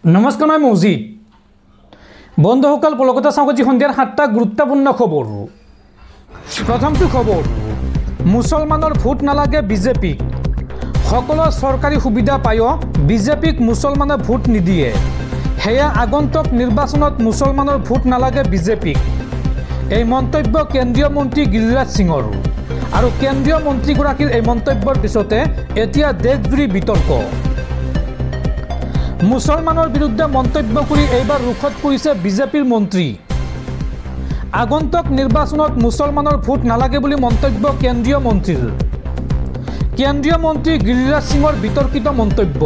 নমস্কাৰ মই মৌজিদ বন্ধুসকল কলকাতা চাওঁজি সন্ধিয়াৰ 7টা গুৰুত্বপূৰ্ণ খবৰ। প্ৰথমটো খবৰ, মুছলমানৰ ভোট নালাগে বিজেপিক। সকলো চৰকাৰী সুবিধা পায়ো বিজেপিক মুছলমানে ভোট নিদিয়ে। সেয়া আগন্তুক নিৰ্বাচনত মুছলমানৰ ভোট নালাগে বিজেপিক। এই মন্তব্য কেন্দ্ৰীয় মন্ত্ৰী গিৰিৰাজ সিঙৰ। আৰু কেন্দ্ৰীয় মন্ত্ৰীগৰাকীৰ এই মন্তব্যৰ পিছতে এতিয়া দেশজুৰি বিতৰ্ক। মুছলমানৰ বিৰুদ্ধে মন্তব্য কৰি এইবাৰ ৰুখত পৰিছে বিজেপিৰ মন্ত্ৰী। আগন্তুক নিৰ্বাচনত মুছলমানৰ ভোট নালাগে বুলি মন্তব্য কেন্দ্ৰীয় মন্ত্ৰীৰ। কেন্দ্ৰীয় মন্ত্ৰী গিৰিৰাজ সিঙৰ বিতৰ্কিত মন্তব্য।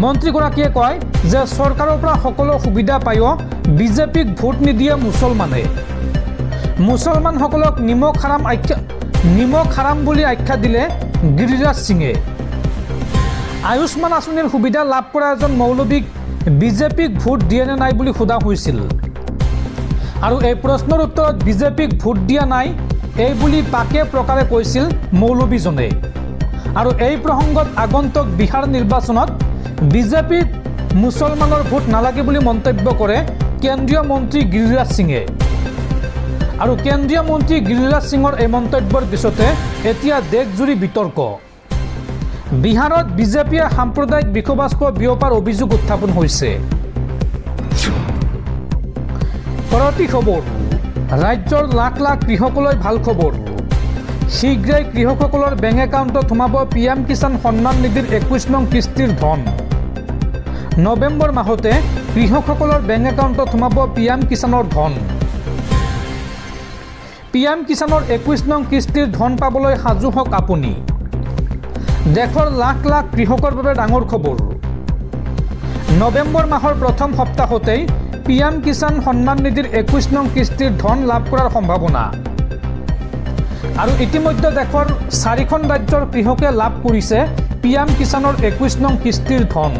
মন্ত্ৰীগৰাকীয়ে কয় যে চৰকাৰৰ পৰা সকলো সুবিধা পায়ো বিজেপিক ভোট নিদিয়ে মুছলমানে। মুছলমানসকলক নিমখ হাৰাম বুলি আখ্যা দিলে গিৰিৰাজ সিঙে। আয়ুষ্মান আঁচনিৰ সুবিধা লাভ কৰা এজন মৌলবীক বিজেপিক ভোট দিয়ে নে নাই বুলি সোধা হৈছিল। আৰু এই প্ৰশ্নৰ উত্তৰত বিজেপিক ভোট দিয়া নাই এই বুলি পাকে প্ৰকাৰে কৈছিল মৌলবীজনে। আৰু এই প্ৰসংগত আগন্তুক বিহাৰ নিৰ্বাচনত বিজেপিক মুছলমানৰ ভোট নালাগে বুলি মন্তব্য কৰে কেন্দ্ৰীয় মন্ত্ৰী গিৰিৰাজ সিঙে। আৰু কেন্দ্ৰীয় মন্ত্ৰী গিৰিৰাজ সিঙৰ এই মন্তব্যৰ পিছতে এতিয়া দেশজুৰি বিতৰ্ক। বিহাৰত বিজেপিয়ে সাম্প্ৰদায়িক বিষবাস্প বিয়পাৰ অভিযোগ উত্থাপন হৈছে। পৰৱৰ্তী খবৰ, ৰাজ্যৰ লাখ লাখ কৃষকলৈ ভাল খবৰ। শীঘ্ৰেই কৃষকসকলৰ বেংক একাউণ্টত সোমাব PM কিষাণ সন্মান নিধিৰ 21 নং কিস্তিৰ ধন। নৱেম্বৰ মাহতে কৃষকসকলৰ বেংক একাউণ্টত সোমাব PM কিষাণৰ ধন। PM কিষাণৰ 21 নং কিস্তিৰ ধন পাবলৈ সাজু হওক আপুনি। দেশৰ লাখ লাখ কৃষকৰ বাবে ডাঙৰ খবৰ। নৱেম্বৰ মাহৰ প্ৰথম সপ্তাহতেই PM কিষাণ সন্মান নিধিৰ 21 নং কিস্তিৰ ধন লাভ কৰাৰ সম্ভাৱনা। আৰু ইতিমধ্যে দেশৰ 4খন ৰাজ্যৰ কৃষকে লাভ কৰিছে PM কিষাণৰ 21 নং কিস্তিৰ ধন।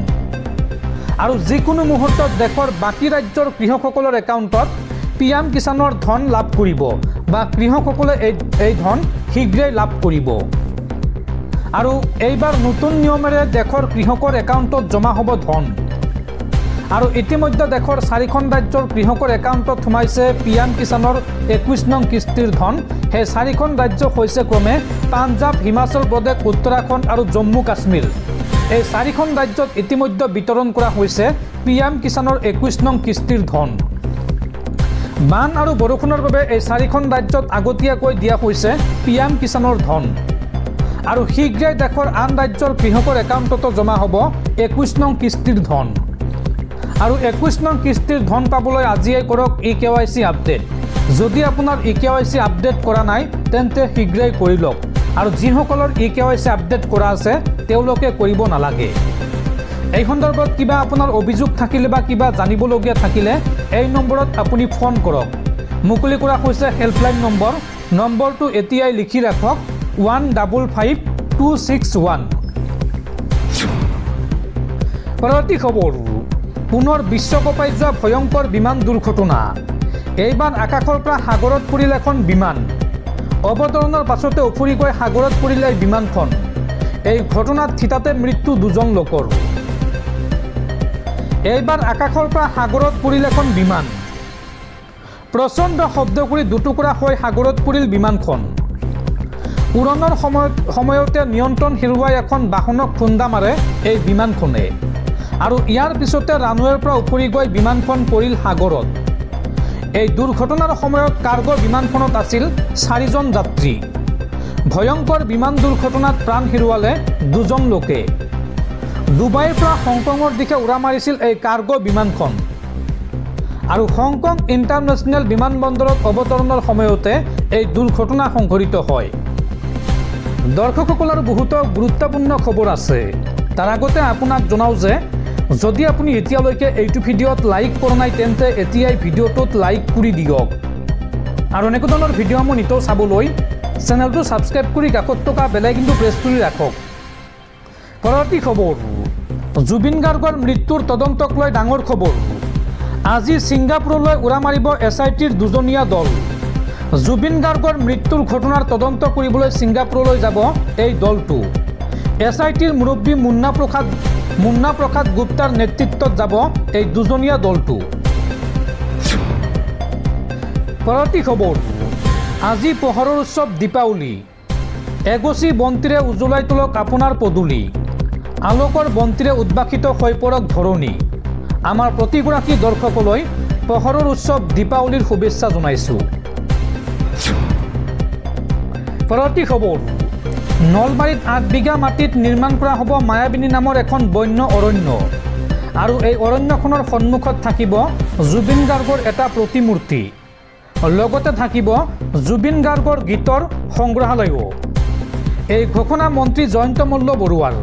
আৰু যিকোনো মুহূৰ্তত দেশৰ বাকী ৰাজ্যৰ কৃষকসকলৰ একাউণ্টত PM কিষাণৰ ধন লাভ কৰিব বা কৃষকসকলে এই ধন শীঘ্ৰেই লাভ কৰিব। আৰু এইবাৰ নতুন নিয়মেৰে দেশৰ কৃষকৰ একাউণ্টত জমা হ'ব ধন। আৰু ইতিমধ্যে দেশৰ 4খন ৰাজ্যৰ কৃষকৰ একাউণ্টত সোমাইছে PM কিষাণৰ 21 নং কিস্তিৰ ধন। সেই 4খন ৰাজ্য হৈছে ক্ৰমে পাঞ্জাৱ, হিমাচল প্ৰদেশ, উত্তৰাখণ্ড আৰু জম্মু কাশ্মীৰ। এই 4খন ৰাজ্যত ইতিমধ্যে বিতৰণ কৰা হৈছে PM কিষাণৰ 21 নং কিস্তিৰ ধন। বান আৰু বৰষুণৰ বাবে এই 4খন ৰাজ্যত আগতীয়াকৈ দিয়া হৈছে PM কিষাণৰ ধন। আৰু শীঘ্ৰেই দেশৰ আন ৰাজ্যৰ কৃষকৰ একাউণ্টতো জমা হ'ব 21 নং কিস্তিৰ ধন। আৰু 21 নং কিস্তিৰ ধন পাবলৈ আজিয়েই কৰক eKYC আপডেট। যদি আপোনাৰ eKYC আপডেট কৰা নাই তেন্তে শীঘ্ৰেই কৰি লওক। আৰু যিসকলৰ eKYC আপডেট কৰা আছে তেওঁলোকে কৰিব নালাগে। এই সন্দৰ্ভত কিবা আপোনাৰ অভিযোগ থাকিলে বা কিবা জানিবলগীয়া থাকিলে এই নম্বৰত আপুনি ফোন কৰক। মুকলি কৰা হৈছে হেল্পলাইন নম্বৰ। নম্বৰটো এতিয়াই লিখি ৰাখক 155261। পৰৱৰ্তী খবৰ, পুনৰ বিশ্বকপাই যোৱা ভয়ংকৰ বিমান দুৰ্ঘটনা। এইবাৰ আকাশৰ পৰা সাগৰত পৰিল এখন বিমান। অৱতৰণৰ পাছতে উফৰি গৈ সাগৰত পৰিল এই বিমানখন। এই ঘটনাত থিতাতে মৃত্যু 2জন লোকৰ। এইবাৰ আকাশৰ পৰা সাগৰত পৰিল এখন বিমান। প্ৰচণ্ড শব্দ কৰি দুটুকুৰা হৈ সাগৰত পৰিল বিমানখন। উৰণৰ সময়তে নিয়ন্ত্ৰণ হেৰুৱাই এখন বাহনক খুন্দা মাৰে এই বিমানখনে। আৰু ইয়াৰ পিছতে ৰানৱেৰ পৰা উফৰি গৈ বিমানখন পৰিল সাগৰত। এই দুৰ্ঘটনাৰ সময়ত কাৰ্গো বিমানখনত আছিল 4জন যাত্ৰী। ভয়ংকৰ বিমান দুৰ্ঘটনাত প্ৰাণ হেৰুৱালে 2জন লোকে। ডুবাইৰ পৰা হংকঙৰ দিশে উৰা মাৰিছিল এই কাৰ্গো বিমানখন। আৰু হংকং ইণ্টাৰনেশ্যনেল বিমানবন্দৰত অৱতৰণৰ সময়তে এই দুৰ্ঘটনা সংঘটিত হয়। দৰ্শকসকল আৰু বহুতো গুৰুত্বপূৰ্ণ খবৰ আছে। তাৰ আগতে আপোনাক জনাওঁ যে যদি আপুনি এতিয়ালৈকে এইটো ভিডিঅ'ত লাইক কৰা নাই তেন্তে এতিয়াই ভিডিঅ'টোত লাইক কৰি দিয়ক। আৰু এনেকুৱা ধৰণৰ ভিডিঅ'সমূহ নিতৌ চাবলৈ চেনেলটো ছাবস্ক্ৰাইব কৰি কাষত থকা বেল আইকনটো প্ৰেছ কৰি ৰাখক। পৰৱৰ্তী খবৰ, জুবিন গাৰ্গৰ মৃত্যুৰ তদন্তক লৈ ডাঙৰ খবৰ। আজি ছিংগাপুৰলৈ উৰা মাৰিব SITৰ 2জনীয়া দল। জুবিন গাৰ্গৰ মৃত্যুৰ ঘটনাৰ তদন্ত কৰিবলৈ ছিংগাপুৰলৈ যাব এই দলটো। SITৰ মুৰব্বী মুন্না প্ৰসাদ মুন্না প্ৰসাদ গুপ্তাৰ নেতৃত্বত যাব এই দুজনীয়া দলটো। পৰৱৰ্তী খবৰ, আজি পোহৰৰ উৎসৱ দীপাৱলী। এগছি বন্তিৰে উজ্বলাই তোলক আপোনাৰ পদূলি। আলোকৰ বন্তিৰে উদ্ভাসিত হৈ পৰক ধৰণী। আমাৰ প্ৰতিগৰাকী দৰ্শকলৈ পোহৰৰ উৎসৱ দীপাৱলীৰ শুভেচ্ছা জনাইছোঁ। পৰৱৰ্তী খবৰ, নলবাৰীত 8 বিঘা মাটিত নিৰ্মাণ কৰা হ'ব মায়াবিনী নামৰ এখন বন্য অৰণ্য। আৰু এই অৰণ্যখনৰ সন্মুখত থাকিব জুবিন গাৰ্গৰ এটা প্ৰতিমূৰ্তি। লগতে থাকিব জুবিন গাৰ্গৰ গীতৰ সংগ্ৰহালয়ো। এই ঘোষণা মন্ত্ৰী জয়ন্ত মল্ল বৰুৱাৰ।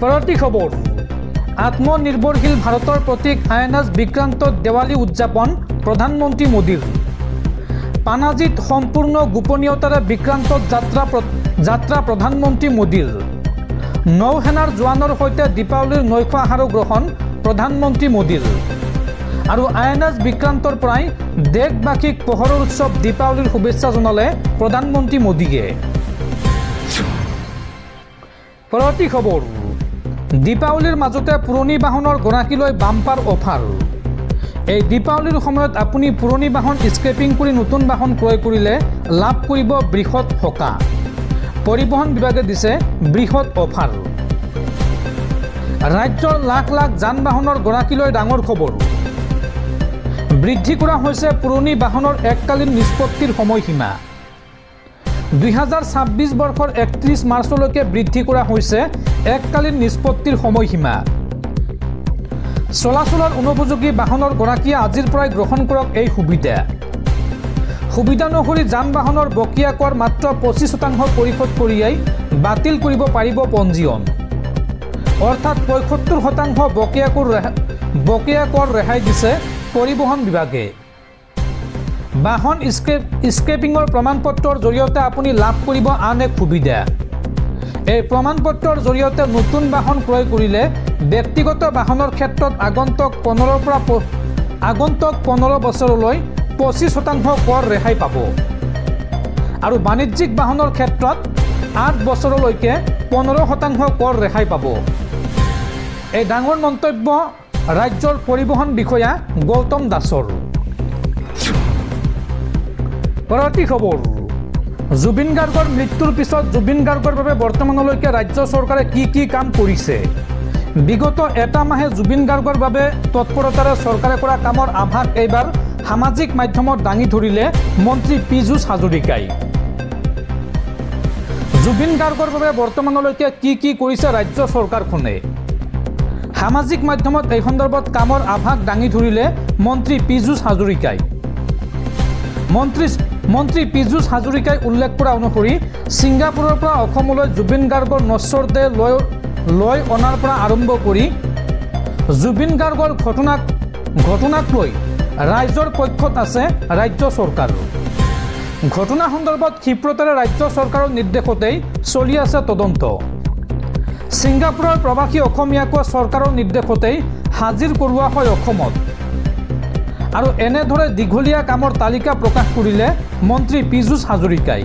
পৰৱৰ্তী খবৰ, আত্মনিৰ্ভৰশীল ভাৰতৰ প্ৰতীক আইএনএছ বিক্ৰান্তত দেৱালী উদযাপন প্ৰধানমন্ত্ৰী মোদীৰ। পানাজীত সম্পূৰ্ণ গোপনীয়তাৰে বিক্ৰান্তত যাত্ৰা প্ৰধানমন্ত্ৰী মোদীৰ। নৌসেনাৰ জোৱানৰ সৈতে দীপাৱলীৰ নৈশ আহাৰো গ্ৰহণ প্ৰধানমন্ত্ৰী মোদীৰ। আৰু আইএনএছ বিক্ৰান্তৰ পৰাই দেশবাসীক পোহৰৰ উৎসৱ দীপাৱলীৰ শুভেচ্ছা জনালে প্ৰধানমন্ত্ৰী মোদীয়ে। পৰৱৰ্তী খবৰ, দীপাৱলীৰ মাজতে পুৰণি বাহনৰ গৰাকীলৈ বাম্পাৰ অফাৰ। এই দীপাৱলীৰ সময়ত আপুনি পুৰণি বাহন স্ক্ৰেপিং কৰি নতুন বাহন ক্ৰয় কৰিলে লাভ কৰিব বৃহৎ সকাহ। পৰিবহণ বিভাগে দিছে বৃহৎ অফাৰ। ৰাজ্যৰ লাখ লাখ যান বাহনৰ গৰাকীলৈ ডাঙৰ খবৰ। বৃদ্ধি কৰা হৈছে পুৰণি বাহনৰ এককালীন নিষ্পত্তিৰ সময়সীমা। 2026 বৰ্ষৰ 31 মাৰ্চলৈকে বৃদ্ধি কৰা হৈছে এককালীন নিষ্পত্তিৰ সময়সীমা। চলাচলৰ অনুপযোগী বাহনৰ গৰাকীয়ে আজিৰ পৰাই গ্ৰহণ কৰক এই সুবিধা। সুবিধা অনুসৰি যান বাহনৰ বকেয়া কৰ মাত্ৰ 25% পৰিশোধ কৰিয়েই বাতিল কৰিব পাৰিব পঞ্জীয়ন। অৰ্থাৎ 75% বকেয়া কৰ ৰেহাই দিছে পৰিবহণ বিভাগে। বাহন স্ক্ৰেপিঙৰ প্ৰমাণপত্ৰৰ জৰিয়তে আপুনি লাভ কৰিব আন এক সুবিধা। এই প্ৰমাণপত্ৰৰ জৰিয়তে নতুন বাহন ক্ৰয় কৰিলে ব্যক্তিগত বাহনৰ ক্ষেত্ৰত আগন্তুক 15 বছৰলৈ 25% কৰ ৰেহাই পাব। আৰু বাণিজ্যিক বাহনৰ ক্ষেত্ৰত 8 বছৰলৈকে 15% কৰ ৰেহাই পাব। এই ডাঙৰ মন্তব্য ৰাজ্যৰ পৰিবহণ বিষয়া গৌতম দাসৰ। পৰৱৰ্তী খবৰ, জুবিন গাৰ্গৰ মৃত্যুৰ পিছত জুবিন গাৰ্গৰ বাবে বৰ্তমানলৈকে ৰাজ্য চৰকাৰে কি কাম কৰিছে। বিগত এটা মাহে জুবিন গাৰ্গৰ বাবে তৎপৰতাৰে চৰকাৰে কৰা কামৰ আভাস এইবাৰ সামাজিক মাধ্যমত দাঙি ধৰিলে মন্ত্ৰী পীযুষ হাজৰিকাই। জুবিন গাৰ্গৰ বাবে বৰ্তমানলৈকে কি কৰিছে ৰাজ্য চৰকাৰখনে। সামাজিক মাধ্যমত এই সন্দৰ্ভত কামৰ আভাস দাঙি ধৰিলে মন্ত্ৰী পীযুষ হাজৰিকাই। মন্ত্ৰী পীযুষ হাজৰিকাই উল্লেখ কৰা অনুসৰি ছিংগাপুৰৰ পৰা অসমলৈ জুবিন গাৰ্গৰ নশ্বৰ দেহ লৈ অনাৰ পৰা আৰম্ভ কৰি জুবিন গাৰ্গৰ ঘটনাক লৈ ৰাইজৰ পক্ষত আছে ৰাজ্য চৰকাৰ। ঘটনা সন্দৰ্ভত ক্ষিপ্ৰতাৰে ৰাজ্য চৰকাৰৰ নিৰ্দেশতেই চলি আছে তদন্ত। ছিংগাপুৰৰ প্ৰৱাসী অসমীয়াকো চৰকাৰৰ নিৰ্দেশতেই হাজিৰ কৰোৱা হয় অসমত। আৰু এনেদৰে দীঘলীয়া কামৰ তালিকা প্ৰকাশ কৰিলে মন্ত্ৰী পীযুষ হাজৰিকাই।